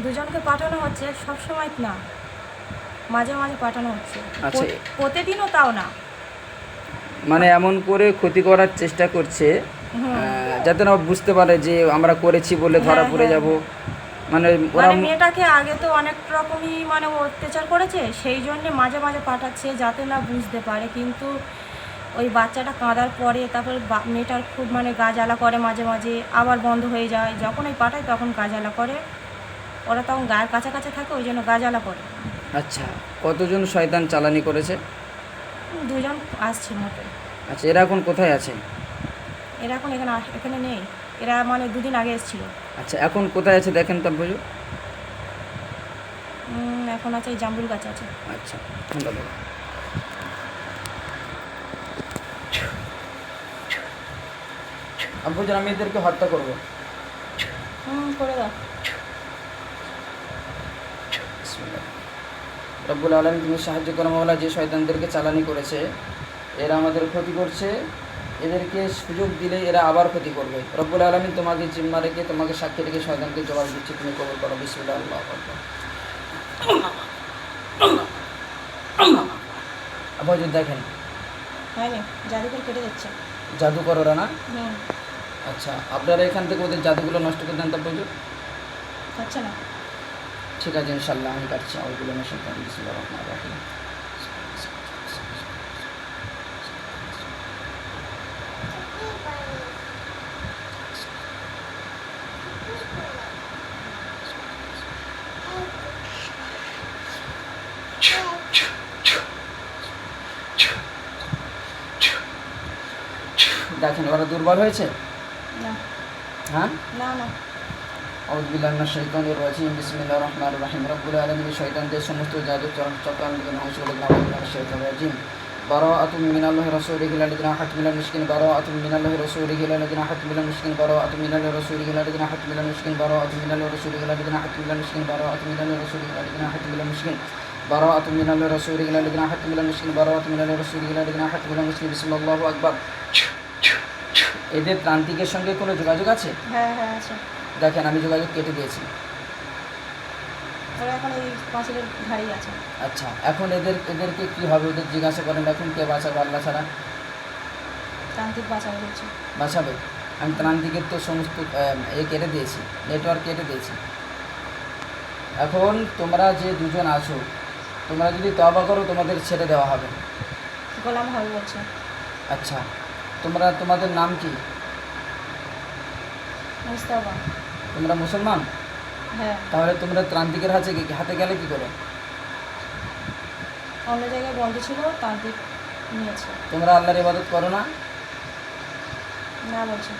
দুজনকে পাঠানো হচ্ছে, সব সময় না, মাঝে মাঝে পাঠানো হচ্ছে। আচ্ছা। প্রতিদিনও তাও না। মানে এমন করে ক্ষতি করার চেষ্টা করছে হুম। যাতে না বুঝতে পারে যে আমরা করেছি বলে ধরা হ্যাঁ পড়ে হ্যাঁ যাব। হ্যাঁ। মানে ওরা মানে মেয়েটাকে আগে তো অনেক রকমই মানে অত্যাচার করেছে, সেই জন্যে মাঝে মাঝে পাঠাচ্ছে যাতে না বুঝতে পারে। কিন্তু ওই বাচ্চাটা কাঁদার পরে তারপরে মেয়েটার খুব মানে গা জ্বালা করে, মাঝে মাঝে আবার বন্ধ হয়ে যায়। যখন ওই পাঠায় তখন গা জ্বালা করে, ওরা তখন গায়ের কাছাকাছি থাকে, ওই জন্য গা জ্বালা করে। আচ্ছা, কতজন শয়তান চালানি করেছে? দুজন আসছে মোটে। আচ্ছা, এরা এখন কোথায় আছে? এরা এখন এখানে নেই, এরা মানে দুদিন আগে এসেছিল। আচ্ছা, এখন কোথায় আছে দেখেন তো বুঝো। এখন আছে এই জাম্বুল গাছ আছে। আচ্ছা, ধন্যবাদ। আব্বুজান, আমি এদেরকে হত্যা করবো। করে দাও। বিসমিল্লাহ। রব্বুল আলামিন, তুমি সাহায্য করো মাওলা, যে শয়তানদেরকে চালানি করেছে, এরা আমাদের ক্ষতি করছে, এদেরকে সুযোগ দিলে এরা আবার ক্ষতি করবে। রব্বুল আলামিন, তোমাকে জিম্মা রেখে, তোমাকে সাক্ষী রেখে শয়তানকে জবাব দিচ্ছি, তুমি কবুল করো। বিসমিল্লাহ, আল্লাহু আকবার। আব্বুজান দেখেন, হয়নি, জাদুকর কেটে যাচ্ছে। জাদুকর ওরা না? হুম। আচ্ছা, আপনারা এখান থেকে ওদের জাদুগুলো নষ্ট করে দেন তো আব্বুজান। হচ্ছে না। ঠিক আছে, ইনশাল্লাহ আমি কাটছি। ওইগুলো নষ্ট করে বিসমিল্লাহ রহমানির রহিম। দেখেন ওরা দুর্বল হয়েছে। না হ্যাঁ, না না। আউযু বিল্লাহি মিনাশ শাইতানির রাজিম। বিসমিল্লাহির রহমানির রহিম। রব্বুল আলামিন, শয়তানদের সমস্ত জাদু চক্রান্তকে ধ্বংস করে দিন। আউযু বিল্লাহি মিনাশ শাইতানির রাজিম। বারাআতুম মিনাল্লাহি রাসূলিহি ইলাল্লাযিনা হাতমিনাল মুশরিকিন। বারাআতুম মিনাল্লাহি রাসূলিহি ইলাল্লাযিনা হাতমিনাল মুশরিকিন। বারাআতুম মিনাল্লাহি রাসূলিহি ইলাল্লাযিনা হাতমিনাল মুশরিকিন। বারাআতুম মিনাল্লাহি রাসূলিহি ইলাল্লাযিনা হাতমিনাল মুশরিকিন। বারাআতুম মিনাল্লাহি রাসূলিহি ইলাল্লাযিনা হাতমিনাল মুশরিকিন। বারাআতুম মিনাল্লাহি রাসূলিহি ইলাল্লাযিনা হাতমিনাল মুশরিকিন। বারাআতুম মিনাল্লাহি রাসূলিহি ইলাল্লাযিনা হাতমিনাল মুশরিকিন। বিসমিল্লাহু আকবার। এদের প্রান্তিকের সঙ্গে কোনো যোগাযোগ আছে? হ্যাঁ হ্যাঁ আছে। দেখেন, আমি যোগাযোগ কেটে দিয়েছি। ওরা এখন এই পাঁচিলের ধারেই আছে। আচ্ছা, এখন এদেরকে কি হবে? ওদের জিজ্ঞাসা করেন, এখন কে বাঁচাবে আল্লাহ ছাড়া? তান্ত্রিক বাঁচানো হচ্ছে। বাঁচাবে। আমি ত্রান্তিকের তো সমস্ত কেটে দিয়েছি, নেটওয়ার্ক কেটে দিয়েছি। এখন তোমরা যে দুজন আছো, তোমরা যদি তওবা করো তোমাদের ছেড়ে দেওয়া হবে। গোলাম হবে বলছে। আচ্ছা, তোমাদের নাম কি? মুস্তাফা। তোমরা মুসলমান? হ্যাঁ। তাহলে তোমরা ত্রান্তিকের হাতে গেলে কি করে? অন্য জায়গায় বন্ধ ছিল, তান্ত্রিক নিয়েছে। তোমরা আল্লাহর ইবাদত করো না? না বলছে।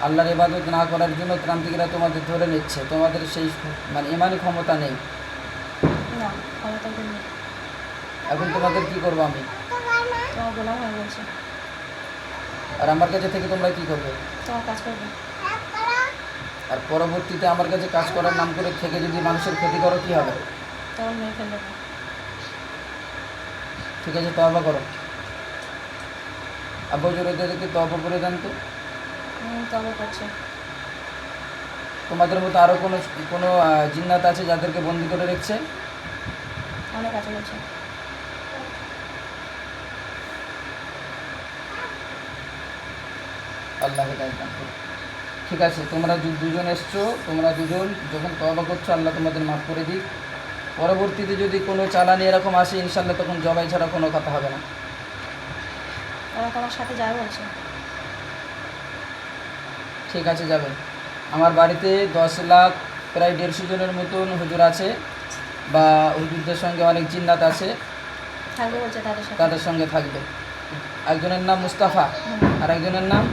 আল্লাহর ইবাদত না করার জন্য ত্রান্তিকরা তোমাদের ধরে নিচ্ছে, তোমাদের সেই মানে ইমানি ক্ষমতা নেই। না, ক্ষমতা তো নেই। এখন তোমাদের কি করবো আমি? তোমার গোলাম হয়ে বলছে। আর আমার কাছে থেকে তোমরা কি করবে? তোমার কাজ করবে। আর পরবর্তীতে আমার কাছে কাজ করার নাম করে থেকে যদি মানুষের ক্ষতি করো, কি হবে? তখন মেরে ফেলবে। ঠিক আছে, তওবা করো। আব্বু জোরেদেরকে তওবা করে দেন তো। তবে করছে। তোমাদের মতো আরও কোনো কোনো জিন্নাত আছে যাদেরকে বন্দি করে রেখেছে? অনেক আছে বলছে। আল্লাহ হেদায়েত দান করুন। ঠিক আছে, তোমরা দুজন এসছো, তোমরা দুজন যখন তওবা করছো, আল্লাহ তোমাদের মাফ করে দিক। পরবর্তীতে যদি কোনো চালানি এরকম আসে, ইনশাল্লাহ তখন জবাই ছাড়া কোনো কথা হবে না। ওরা তোমার সাথে যাবে বলছে। ঠিক আছে, যাবেন। আমার বাড়িতে 10 লাখ প্রায় 150 জনের মতন হুজুর আছে, বা হুজুরদের সঙ্গে অনেক জিন্নাত আছে, থাকবে বলছে তাদের সাথে। তাদের সঙ্গে থাকবে। একজনের নাম মুস্তাফা, আর একজনের নাম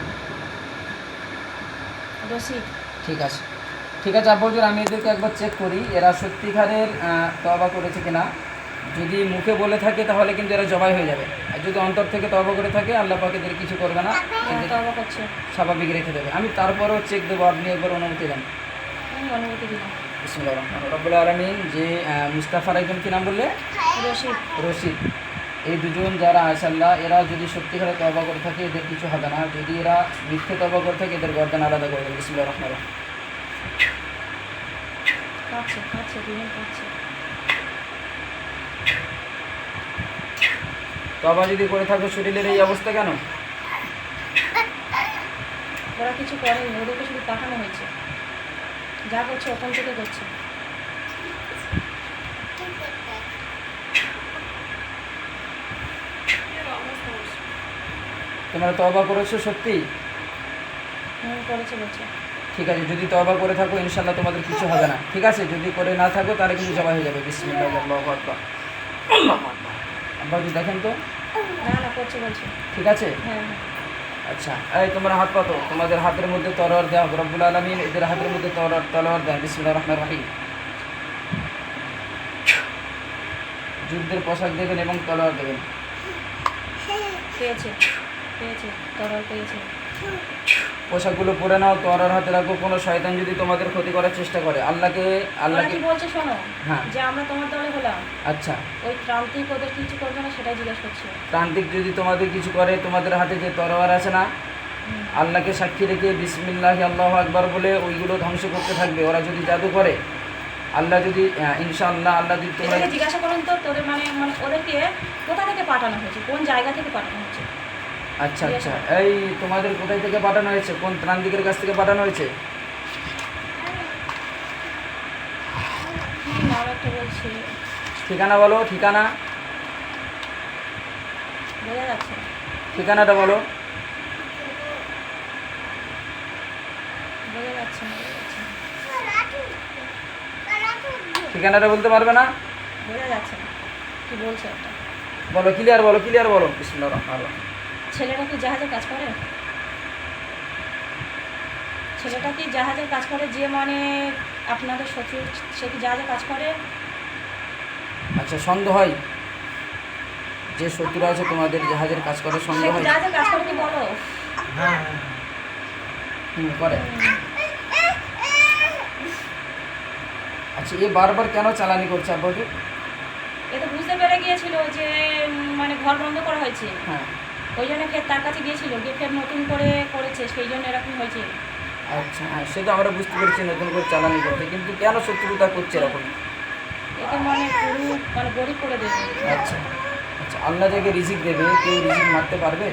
রশিদ। ঠিক আছে, ঠিক আছে আব্বুজুর, আমি এদেরকে একবার চেক করি এরা সত্যিকারের তওবা করেছে কিনা। যদি মুখে বলে থাকে তাহলে কিন্তু এরা জবাই হয়ে যাবে, আর যদি অন্তর থেকে তওবা করে থাকে আল্লাহ পাক এদের কিছু করবে না, এদের তওবা করছে। স্বাভাবিক রেখে দেবে। আমি তারপরেও চেক দেবো, আপনি একবার অনুমতি দেন। অনুমতি দিলাম। বিসমিল্লাহির রহমানির রহিম। রব্বুল আলামিন, যে মুস্তাফার একজন কি নাম বললে? রশিদ। রশিদ। এই দুজন যারা আছে আল্লাহ, এরা যদি সত্যিকারে তওবা করে থাকে এদের কিছু হবে না, যদি এরা মিথ্যে তওবা করে থাকে এদের গর্দান আলাদা করে দেবে। বিসমিল্লাহির রহমানির রহিম। কাঁদছে কাঁদছে দুজন কাঁদছে। তওবা যদি করে থাকো শরীরের এই অবস্থা কেন? ওরা কিছু করেনি, ওদেরকে শুধু পাঠানো হয়েছে, যা করছে ওখান থেকে করছে। তোমরা তওবা করেছো সত্যি? করেছে বলছে। ঠিক আছে, যদি তওবা করে থাকো ইনশাআল্লাহ তোমাদের কিছু হবে না। ঠিক আছে, যদি করে না থাকো তাহলে কিন্তু জবাই হয়ে যাবে। বিসমিল্লাহ, আল্লাহু আকবার, আল্লাহু আকবার। আব্বা যদি দেখেন তো না না করছে বলছে। ঠিক আছে। হ্যাঁ হ্যাঁ। আচ্ছা, এই তোমরা হাত পাতো, তোমাদের হাতের মধ্যে তলোয়ার দেওয়া, রব্বুল আলামিন এদের হাতের মধ্যে তলোয়ার দেন। বিসমিল্লাহির রহমানির রহিম। যুদ্ধের পোশাক দেবেন এবং তলোয়ার দেবেন। পেয়েছে পেয়েছে, তরল পেয়েছে। পোশাকগুলো পরে নাও, তলোয়ার হাতে রাখো। কোনো শয়তান যদি তোমাদের ক্ষতি করার চেষ্টা করে, ওরা আল্লাহকে কি বলছে শোনো, হ্যাঁ। যে আমরা তোমার দলে হলাম, আচ্ছা, ওই ত্রান্তিক ওদের কিছু করবে না সেটাই জিজ্ঞেস করছে। প্রান্তিক যদি তোমাদের কিছু করে, তোমাদের হাতে যে তলোয়ার আছে না, আল্লাহকে সাক্ষী রেখে বিসমিল্লাহি আল্লাহু আকবার বলে ওইগুলো ধ্বংস করতে থাকবে। ওরা যদি জাদু করে, আল্লাহ যদি ইনশাআল্লাহ আল্লাহ যদি তোমরা এটাকে জিজ্ঞাসা করুন তো তোদের মানে মানে ওদেরকে কোথা থেকে পাঠানো হয়েছে, কোন জায়গা থেকে পাঠানো হয়েছে? আচ্ছা আচ্ছা, এই তোমাদের কোথায় থেকে পাঠানো হয়েছে? কোন ত্রান্তিকের কাছ থেকে পাঠানো হয়েছে? কি নাম একটা বলছে, ঠিকানা বলো, ঠিকানা, বোঝা যাচ্ছে না। ঠিকানাটা বলো। বোঝা যাচ্ছে না, বোঝা যাচ্ছে না, ঠিকানাটা বলতে পারবে না? বোঝা যাচ্ছে না কি বলছে একটা। বলো, ক্লিয়ার বলো, ক্লিয়ার বলো। বিসমিল্লাহির রহমানির রহিম। ছেলেটা কি জাহাজের কাজ করে? ছেলেটা কি জাহাজের কাজ করে? যে মানে আপনাদের শত্রু, সে কি জাহাজের কাজ করে? আচ্ছা, সন্দেহ হয় যে শত্রুরা আছে তোমাদের জাহাজের কাজ করে, সে সন্দেহ কি হয়? জাহাজের কাজ করে কি বলো? করে। আচ্ছা, এ বারবার কেন চালানি করছে আব্বাকে? এ তো বুঝতে পেরে গিয়েছিল যে মানে ঘর বন্ধ করা হয়েছে, হ্যাঁ। ওই জন্য ফের তার কাছে গিয়েছিল, গিয়ে ফের নতুন করে করেছে, সেই জন্য এরকম হয়েছে। আচ্ছা, হ্যাঁ, সে তো আমরা বুঝতে পেরেছি নতুন করে চালানি করছে, কিন্তু কেন শত্রুতা করছে এরকম? একে মানে পুরো মানে গরিব করে দেবে। আচ্ছা আচ্ছা, আল্লাহ যাকে রিজিক দেবে, কেউ রিজিক মারতে পারবে?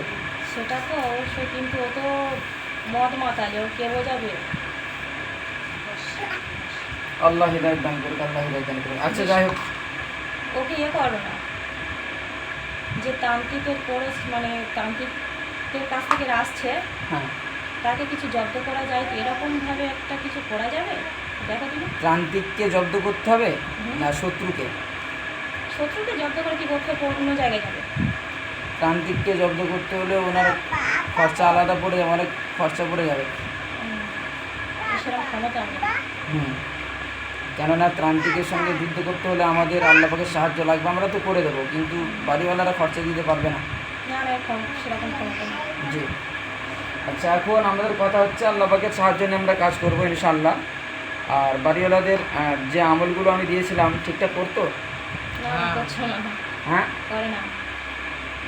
সেটা তো অবশ্যই, কিন্তু ও তো মদ মাতালে, ও কে বোঝাবে? আল্লাহ হিদায়াত দান করুক, আল্লাহ হিদায়াত দান করুক। আচ্ছা, যাই হোক, ওকে ইয়ে করো না, যে তান্ত্রিকের কোর্স মানে তান্ত্রিকের কাছ থেকে আসছে, হ্যাঁ, তাকে কিছু জব্দ করা যায় কি? এরকমভাবে একটা কিছু করা যাবে? দেখো তুমি, প্রান্তিককে জব্দ করতে হবে না শত্রুকে? শত্রুকে জব্দ করে কি করতে হবে? অন্য জায়গায় যাবে। প্রান্তিককে জব্দ করতে হলে ওনার খরচা আলাদা পড়ে যাবে, অনেক খরচা পড়ে যাবে। সেরকম ক্ষমতা আমি না। হুম, কেননা ত্রান্তিকের সঙ্গে যুদ্ধ করতে হলে আমাদের আল্লাহ পাকের সাহায্য লাগবে। আমরা তো করে দেবো, কিন্তু বাড়িওয়ালারা খরচা দিতে পারবে না। না না, সেরকম ক্ষমতা নেই। জি। আচ্ছা, এখন আমাদের কথা হচ্ছে আল্লাহ পাকের সাহায্য নিয়ে আমরা কাজ করবো ইনশাআল্লাহ। আর বাড়িওয়ালাদের যে আমলগুলো আমি দিয়েছিলাম ঠিকঠাক করতো? না না, করছো না, হ্যাঁ, করে না।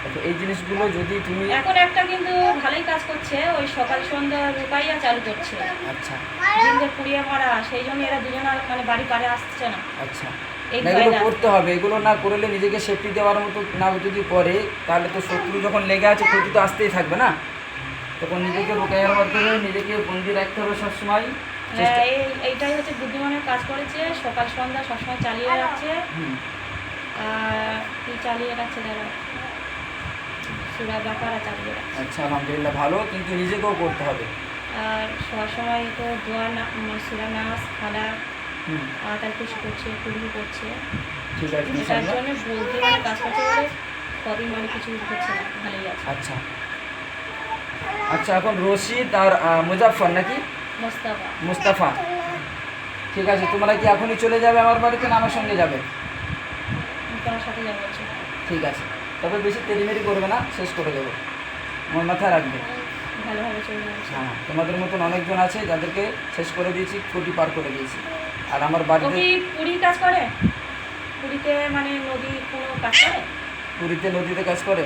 আচ্ছা, এই জিনিসগুলো যদি তুমি এখন একটা কিন্তু ভালোই কাজ করছে, ওই সকাল সন্ধ্যা রূপাইয়া চালু করছে, আচ্ছা জিনদের পুড়িয়ে মারা, সেই জন্য এরা দুজন আর মানে বাড়ি পাড়ে আসছে না। আচ্ছা, এই না, এগুলো ভয়টা। করতে হবে। এগুলো না করলে নিজেকে সেফটি দেওয়ার মতো না যদি করে, তাহলে তো শত্রু যখন লেগে আছে ক্ষতি তো আসতেই থাকবে না। তখন নিজেকে রোকাইয়ার মাধ্যমে নিজেকে বন্দি রাখতে হবে সবসময়। হ্যাঁ, এইটাই হচ্ছে বুদ্ধিমানের কাজ করেছে, সকাল সন্ধ্যা সবসময় চালিয়ে রাখছে। হুম, আর কি চালিয়ে রাখছে যারা সুরা বাকারা চালিয়ে রাখছে। আচ্ছা, আলহামদুলিল্লাহ, ভালো, কিন্তু নিজেকেও করতে হবে। আর সব সময় তো দোয়া না সুরা নামাজ খালা হুম, তার কিছু করছে, কুড়ি করছে, ঠিক আছে যেটার ইনশাআল্লাহ। জন্য বুদ্ধিমানের কাজ করছে বলে কবি মানে কিছু হচ্ছে না, ভালোই আছে। আচ্ছা আচ্ছা, এখন রশিদ আর মুজাফফর নাকি মোস্তাফা। মুস্তাফা, ঠিক আছে, তোমরা কি এখনই চলে যাবে আমার বাড়িতে না আমার সঙ্গে যাবে? তোমার সাথে যাবো বলছে। ঠিক আছে, তবে বেশি তেড়িমেড়ি করবে না, শেষ করে দেবো, আমার মাথায় রাখবে। ভালোভাবে চলে যাচ্ছে। হ্যাঁ, তোমাদের মতন অনেকজন আছে যাদেরকে শেষ করে দিয়েছি, কোটি পার করে দিয়েছি। আর আমার ও বাড়িতে কি পুরী কাজ করে? পুরীতে মানে নদী কোনো কাজ করে? পুরীতে নদীতে কাজ করে।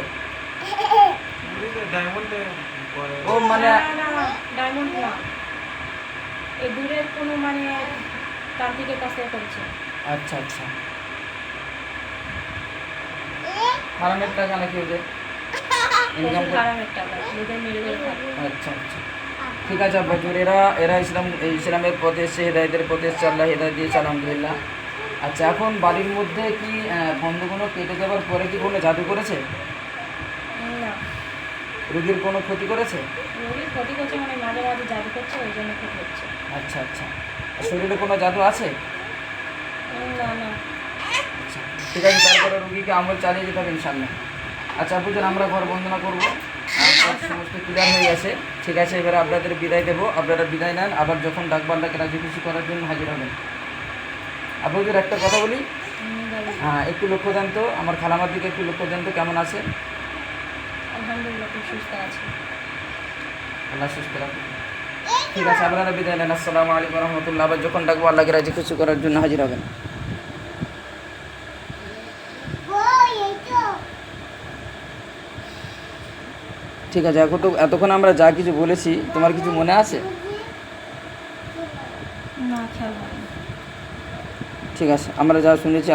ডায়মন্ডে ও মানে না না, ডায়মন্ড না, এই দূরের কোনো মানে তান্ত্রিকের কাছ থেকে করেছে। আচ্ছা আচ্ছা, হারামের টাকা নাকি ওদের ইনকাম প্রচুর হারামের টাকা, লোকের মেরে মেরে খাবে। আচ্ছা আচ্ছা, ঠিক আছে আব্বাজুর, এরা ইসলামের পথে এসে হেদায়েতের পথে এসে আল্লাহ হেদায়েত দিয়েছে আলহামদুলিল্লাহ। আচ্ছা, এখন বাড়ির মধ্যে কি বন্ধগুলো কেটে যাওয়ার পরে কি কোনো জাদু করেছে? না, রোগীর কোনো ক্ষতি করেছে? রোগীর ক্ষতি করছে মানে মাঝে মাঝে জাদু করছে, ওই জন্য ক্ষতি হচ্ছে। আচ্ছা আচ্ছা, শরীরে কোনো জাদু আছে? না না। আচ্ছা, ঠিক আছে, তারপরে রোগীকে আমল চালিয়ে যেতে হবে ইনশাল্লাহ। আচ্ছা আব্বুজান, আমরা ঘর বন্দনা করবো, সমস্ত ক্লিয়ার হয়ে গেছে। ঠিক আছে, এবারে আপনাদের বিদায় দেবো, আপনারা বিদায় নেন, আবার যখন ডাকবো আল্লাহকে রাজি খুশি করার জন্য হাজির হবেন। আব্বুজান একটা কথা বলি, বলো। হ্যাঁ একটু লক্ষ্য দেন তো, আমার খালামার দিকে একটু লক্ষ্য দেন তো, কেমন আছে? আলহামদুলিল্লাহ, খুব সুস্থ আছে। আল্লাহ সুস্থ রাখুন। ঠিক আছে, আপনারা বিদায় নেন। আসসালামু আলাইকুম রহমতুল্লাহ। আবার যখন ডাকবো আল্লাহকে রাজি খুশি করার জন্য হাজির হবেন। ঠিক আছে, এতক্ষণ আমরা যা কিছু বলেছি তোমার কিছু মনে আছে? না, খেয়াল হয় না। ঠিক আছে, আমরা যা শুনেছি